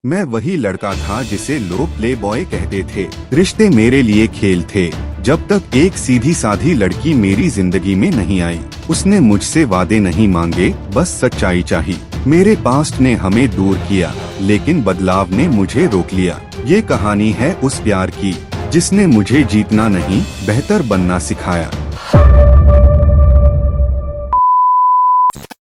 मैं वही लड़का था जिसे लोग प्ले बॉय कहते थे। रिश्ते मेरे लिए खेल थे। जब तक एक सीधी साधी लड़की मेरी जिंदगी में नहीं आई। उसने मुझसे वादे नहीं मांगे, बस सच्चाई चाहिए। मेरे पास्ट ने हमें दूर किया, लेकिन बदलाव ने मुझे रोक लिया। ये कहानी है उस प्यार की जिसने मुझे जीतना नहीं, बेहतर बनना सिखाया।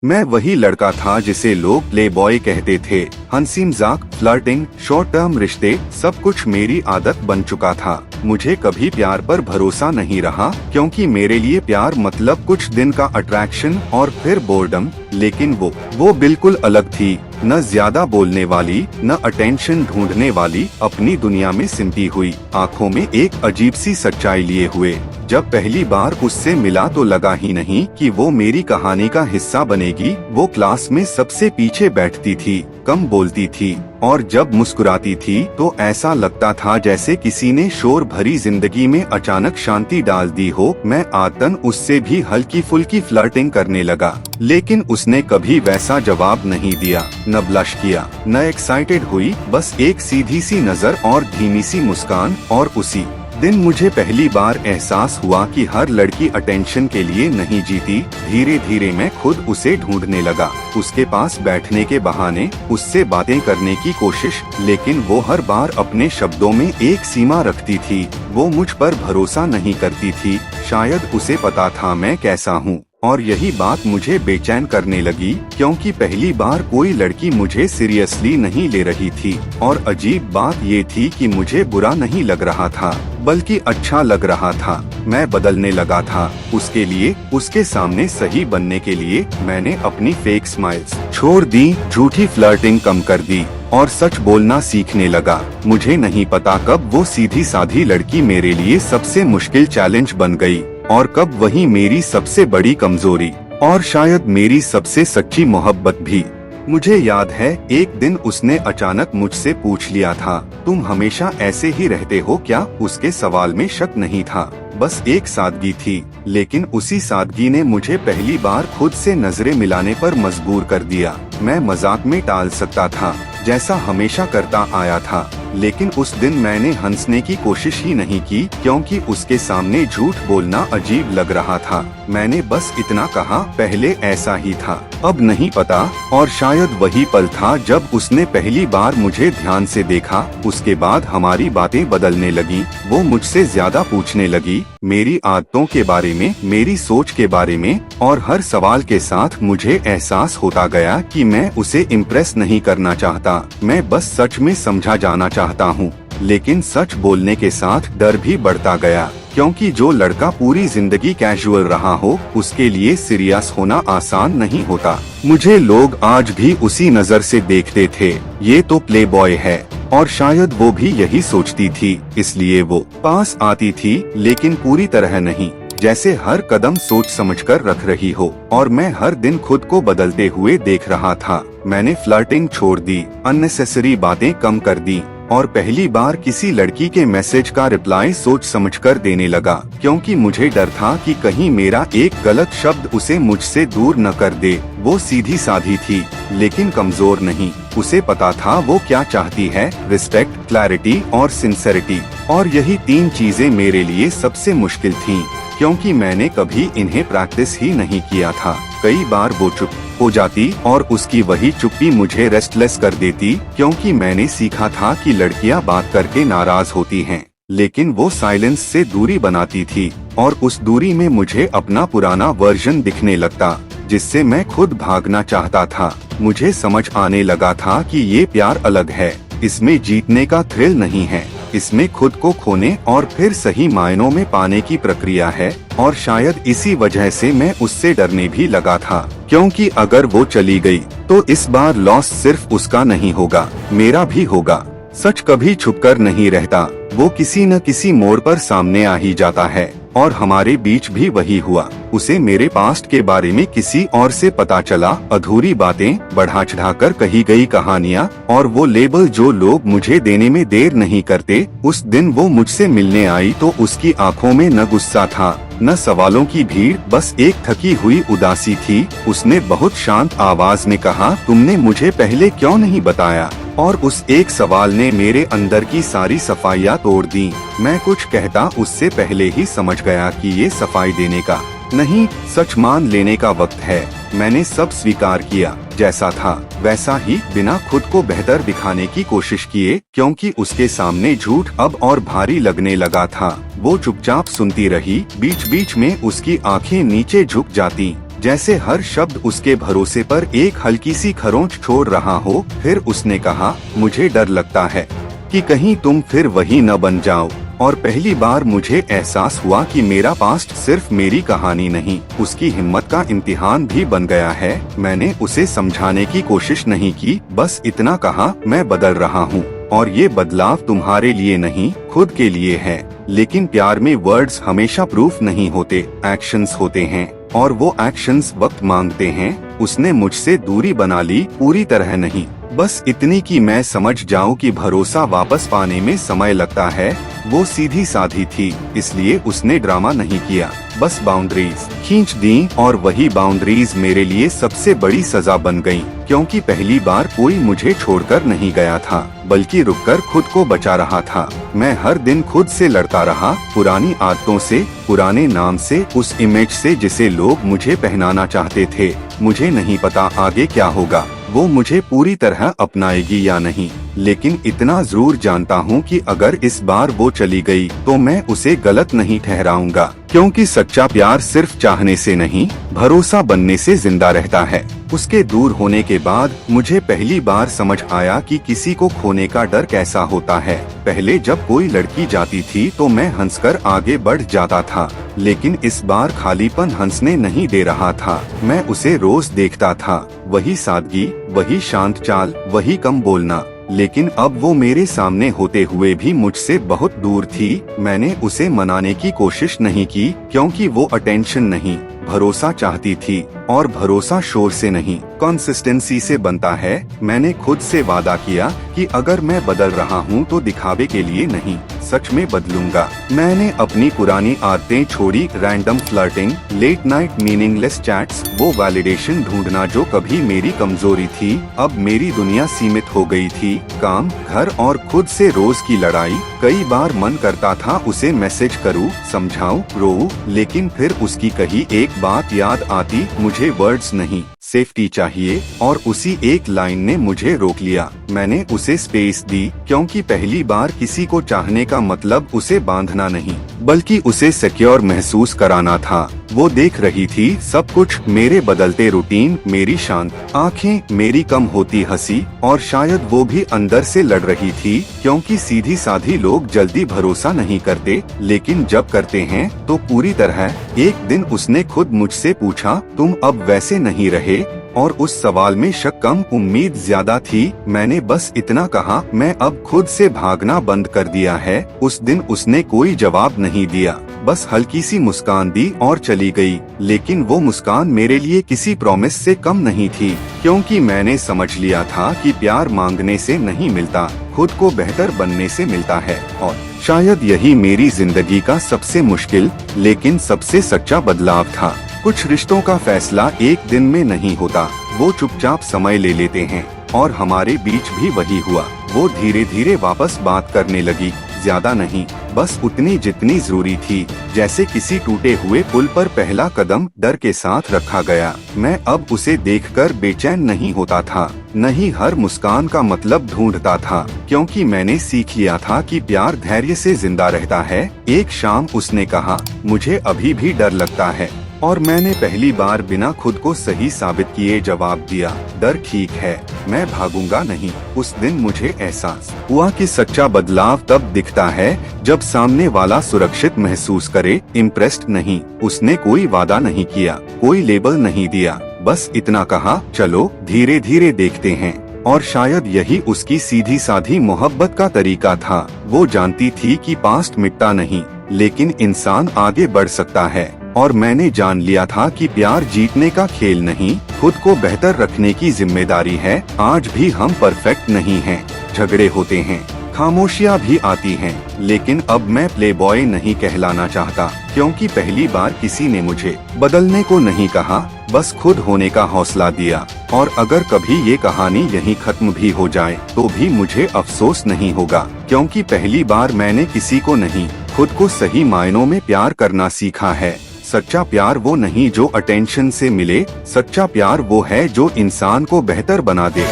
मैं वही लड़का था जिसे लोग प्ले बॉय कहते थे। हंसी मजाक, फ्लर्टिंग, शॉर्ट टर्म रिश्ते, सब कुछ मेरी आदत बन चुका था। मुझे कभी प्यार पर भरोसा नहीं रहा, क्योंकि मेरे लिए प्यार मतलब कुछ दिन का अट्रैक्शन और फिर बोर्डम। लेकिन वो बिल्कुल अलग थी। न ज्यादा बोलने वाली, न अटेंशन ढूंढने वाली, अपनी दुनिया में सिमटी हुई, आँखों में एक अजीब सी सच्चाई लिए हुए। जब पहली बार उससे मिला तो लगा ही नहीं कि वो मेरी कहानी का हिस्सा बनेगी। वो क्लास में सबसे पीछे बैठती थी, कम बोलती थी, और जब मुस्कुराती थी तो ऐसा लगता था जैसे किसी ने शोर भरी जिंदगी में अचानक शांति डाल दी हो। मैं आदतन उससे भी हल्की फुल्की फ्लर्टिंग करने लगा, लेकिन उसने कभी वैसा जवाब नहीं दिया, न ब्लश किया, न एक्साइटेड हुई। बस एक सीधी सी नजर और धीमी सी मुस्कान। और उसी दिन मुझे पहली बार एहसास हुआ कि हर लड़की अटेंशन के लिए नहीं जीती। धीरे धीरे मैं खुद उसे ढूंढने लगा, उसके पास बैठने के बहाने, उससे बातें करने की कोशिश, लेकिन वो हर बार अपने शब्दों में एक सीमा रखती थी। वो मुझ पर भरोसा नहीं करती थी। शायद उसे पता था मैं कैसा हूँ, और यही बात मुझे बेचैन करने लगी, क्योंकि पहली बार कोई लड़की मुझे सीरियसली नहीं ले रही थी। और अजीब बात ये थी कि मुझे बुरा नहीं लग रहा था, बल्कि अच्छा लग रहा था। मैं बदलने लगा था उसके लिए, उसके सामने सही बनने के लिए। मैंने अपनी फेक स्माइल्स छोड़ दी, झूठी फ्लर्टिंग कम कर दी, और सच बोलना सीखने लगा। मुझे नहीं पता कब वो सीधी साधी लड़की मेरे लिए सबसे मुश्किल चैलेंज बन गई, और कब वही मेरी सबसे बड़ी कमजोरी, और शायद मेरी सबसे सच्ची मोहब्बत भी। मुझे याद है एक दिन उसने अचानक मुझसे पूछ लिया था, तुम हमेशा ऐसे ही रहते हो क्या? उसके सवाल में शक नहीं था, बस एक सादगी थी। लेकिन उसी सादगी ने मुझे पहली बार खुद से नजरें मिलाने पर मजबूर कर दिया। मैं मजाक में टाल सकता था, जैसा हमेशा करता आया था, लेकिन उस दिन मैंने हंसने की कोशिश ही नहीं की, क्योंकि उसके सामने झूठ बोलना अजीब लग रहा था। मैंने बस इतना कहा, पहले ऐसा ही था, अब नहीं पता। और शायद वही पल था जब उसने पहली बार मुझे ध्यान से देखा। उसके बाद हमारी बातें बदलने लगी। वो मुझसे ज्यादा पूछने लगी, मेरी आदतों के बारे में, मेरी सोच के बारे में, और हर सवाल के साथ मुझे एहसास होता गया कि मैं उसे इम्प्रेस नहीं करना चाहता, मैं बस सच में समझा जाना चाहता हूँ। लेकिन सच बोलने के साथ डर भी बढ़ता गया, क्योंकि जो लड़का पूरी जिंदगी कैजुअल रहा हो, उसके लिए सीरियस होना आसान नहीं होता। मुझे लोग आज भी उसी नजर से देखते थे, ये तो प्ले बॉय है। और शायद वो भी यही सोचती थी, इसलिए वो पास आती थी, लेकिन पूरी तरह नहीं, जैसे हर कदम सोच समझकर रख रही हो। और मैं हर दिन खुद को बदलते हुए देख रहा था। मैंने फ्लर्टिंग छोड़ दी, अननेसेसरी बातें कम कर दी, और पहली बार किसी लड़की के मैसेज का रिप्लाई सोच समझकर देने लगा, क्योंकि मुझे डर था कि कहीं मेरा एक गलत शब्द उसे मुझसे दूर न कर दे। वो सीधी साधी थी, लेकिन कमजोर नहीं। उसे पता था वो क्या चाहती है, रिस्पेक्ट, क्लैरिटी और सिंसेरिटी। और यही तीन चीजें मेरे लिए सबसे मुश्किल थीं, क्योंकि मैंने कभी इन्हें प्रैक्टिस ही नहीं किया था। कई बार वो चुप हो जाती, और उसकी वही चुप्पी मुझे रेस्टलेस कर देती, क्योंकि मैंने सीखा था कि लड़कियां बात करके नाराज होती हैं, लेकिन वो साइलेंस से दूरी बनाती थी। और उस दूरी में मुझे अपना पुराना वर्जन दिखने लगता, जिससे मैं खुद भागना चाहता था। मुझे समझ आने लगा था कि ये प्यार अलग है। इसमें जीतने का थ्रिल नहीं है, इसमें खुद को खोने और फिर सही मायनों में पाने की प्रक्रिया है। और शायद इसी वजह से मैं उससे डरने भी लगा था, क्योंकि अगर वो चली गई तो इस बार लॉस सिर्फ उसका नहीं होगा, मेरा भी होगा। सच कभी छुपकर नहीं रहता, वो किसी न किसी मोड़ पर सामने आ ही जाता है। और हमारे बीच भी वही हुआ। उसे मेरे पास्ट के बारे में किसी और से पता चला, अधूरी बातें, बढ़ा चढ़ाकर कही गई कहानियाँ और वो लेबल जो लोग मुझे देने में देर नहीं करते। उस दिन वो मुझसे मिलने आई तो उसकी आंखों में न गुस्सा था न सवालों की भीड़, बस एक थकी हुई उदासी थी। उसने बहुत शांत आवाज में कहा, तुमने मुझे पहले क्यों नहीं बताया? और उस एक सवाल ने मेरे अंदर की सारी सफाइयाँ तोड़ दी। मैं कुछ कहता उससे पहले ही समझ गया कि ये सफाई देने का नहीं, सच मान लेने का वक्त है। मैंने सब स्वीकार किया, जैसा था वैसा ही, बिना खुद को बेहतर दिखाने की कोशिश किए, क्योंकि उसके सामने झूठ अब और भारी लगने लगा था। वो चुपचाप सुनती रही, बीच बीच में उसकी आंखें नीचे झुक जाती, जैसे हर शब्द उसके भरोसे पर एक हल्की सी खरोंच छोड़ रहा हो। फिर उसने कहा, मुझे डर लगता है कि कहीं तुम फिर वही न बन जाओ। और पहली बार मुझे एहसास हुआ कि मेरा पास्ट सिर्फ मेरी कहानी नहीं, उसकी हिम्मत का इम्तिहान भी बन गया है। मैंने उसे समझाने की कोशिश नहीं की, बस इतना कहा, मैं बदल रहा हूँ और ये बदलाव तुम्हारे लिए नहीं, खुद के लिए है। लेकिन प्यार में वर्ड्स हमेशा प्रूफ नहीं होते, एक्शंस होते हैं, और वो एक्शंस वक्त मांगते हैं। उसने मुझसे दूरी बना ली, पूरी तरह नहीं, बस इतनी कि मैं समझ जाऊं कि भरोसा वापस पाने में समय लगता है। वो सीधी साधी थी, इसलिए उसने ड्रामा नहीं किया, बस बाउंड्रीज खींच दी। और वही बाउंड्रीज मेरे लिए सबसे बड़ी सजा बन गयी, क्योंकि पहली बार कोई मुझे छोड़कर नहीं गया था, बल्कि रुककर खुद को बचा रहा था। मैं हर दिन खुद से लड़ता रहा, पुरानी आदतों से, पुराने नाम से, उस इमेज से जिसे लोग मुझे पहनाना चाहते थे। मुझे नहीं पता आगे क्या होगा, वो मुझे पूरी तरह अपनाएगी या नहीं, लेकिन इतना जरूर जानता हूँ कि अगर इस बार वो चली गई तो मैं उसे गलत नहीं ठहराऊंगा, क्योंकि सच्चा प्यार सिर्फ चाहने से नहीं, भरोसा बनने से जिंदा रहता है। उसके दूर होने के बाद मुझे पहली बार समझ आया कि किसी को खोने का डर कैसा होता है। पहले जब कोई लड़की जाती थी तो मैं हंसकर आगे बढ़ जाता था, लेकिन इस बार खालीपन हंसने नहीं दे रहा था। मैं उसे रोज देखता था, वही सादगी, वही शांत चाल, वही कम बोलना, लेकिन अब वो मेरे सामने होते हुए भी मुझसे बहुत दूर थी। मैंने उसे मनाने की कोशिश नहीं की, क्योंकि वो अटेंशन नहीं, भरोसा चाहती थी, और भरोसा शोर से नहीं, कंसिस्टेंसी से बनता है। मैंने खुद से वादा किया कि अगर मैं बदल रहा हूँ तो दिखावे के लिए नहीं, सच में बदलूंगा। मैंने अपनी पुरानी आदतें छोड़ी, random flirting, late night meaningless chats, वो वैलिडेशन ढूंढना जो कभी मेरी कमजोरी थी। अब मेरी दुनिया सीमित हो गई थी, काम, घर और खुद से रोज की लड़ाई। कई बार मन करता था उसे मैसेज करूं, समझाऊं, रोऊं, लेकिन फिर उसकी कही एक बात याद आती, मुझे वर्ड्स नहीं, सेफ्टी चाहिए, और उसी एक लाइन ने मुझे रोक लिया। मैंने उसे स्पेस दी, क्योंकि पहली बार किसी को चाहने का मतलब उसे बांधना नहीं, बल्कि उसे सिक्योर महसूस कराना था। वो देख रही थी सब कुछ, मेरे बदलते रूटीन, मेरी शांत आंखें, मेरी कम होती हंसी, और शायद वो भी अंदर से लड़ रही थी, क्योंकि सीधी साधी लोग जल्दी भरोसा नहीं करते, लेकिन जब करते हैं तो पूरी तरह। एक दिन उसने खुद मुझसे पूछा, तुम अब वैसे नहीं रहे? और उस सवाल में शक कम, उम्मीद ज्यादा थी। मैंने बस इतना कहा, मैं अब खुद से भागना बंद कर दिया है। उस दिन उसने कोई जवाब नहीं दिया, बस हल्की सी मुस्कान दी और चली गई। लेकिन वो मुस्कान मेरे लिए किसी प्रॉमिस से कम नहीं थी, क्योंकि मैंने समझ लिया था कि प्यार मांगने से नहीं मिलता, खुद को बेहतर बनने से मिलता है। और शायद यही मेरी जिंदगी का सबसे मुश्किल लेकिन सबसे सच्चा बदलाव था। कुछ रिश्तों का फैसला एक दिन में नहीं होता, वो चुपचाप समय ले लेते हैं, और हमारे बीच भी वही हुआ। वो धीरे धीरे वापस बात करने लगी, ज्यादा नहीं, बस उतनी जितनी जरूरी थी, जैसे किसी टूटे हुए पुल पर पहला कदम डर के साथ रखा गया। मैं अब उसे देखकर बेचैन नहीं होता था, नहीं हर मुस्कान का मतलब ढूंढता था, क्योंकि मैंने सीख लिया था कि प्यार धैर्य से जिंदा रहता है। एक शाम उसने कहा, मुझे अभी भी डर लगता है, और मैंने पहली बार बिना खुद को सही साबित किए जवाब दिया, डर ठीक है, मैं भागूंगा नहीं। उस दिन मुझे एहसास हुआ कि सच्चा बदलाव तब दिखता है जब सामने वाला सुरक्षित महसूस करे, इम्प्रेस्ड नहीं। उसने कोई वादा नहीं किया, कोई लेबल नहीं दिया, बस इतना कहा, चलो धीरे धीरे देखते हैं। और शायद यही उसकी सीधी साधी मोहब्बत का तरीका था। वो जानती थी कि पास्ट मिटता नहीं, लेकिन इंसान आगे बढ़ सकता है। और मैंने जान लिया था कि प्यार जीतने का खेल नहीं, खुद को बेहतर रखने की जिम्मेदारी है। आज भी हम परफेक्ट नहीं हैं, झगड़े होते हैं, खामोशियाँ भी आती हैं, लेकिन अब मैं प्लेबॉय नहीं कहलाना चाहता, क्योंकि पहली बार किसी ने मुझे बदलने को नहीं कहा, बस खुद होने का हौसला दिया। और अगर कभी ये कहानी यहीं खत्म भी हो जाए तो भी मुझे अफसोस नहीं होगा, क्योंकि पहली बार मैंने किसी को नहीं, खुद को सही मायनों में प्यार करना सीखा है। सच्चा प्यार वो नहीं जो अटेंशन से मिले, सच्चा प्यार वो है जो इंसान को बेहतर बना दे।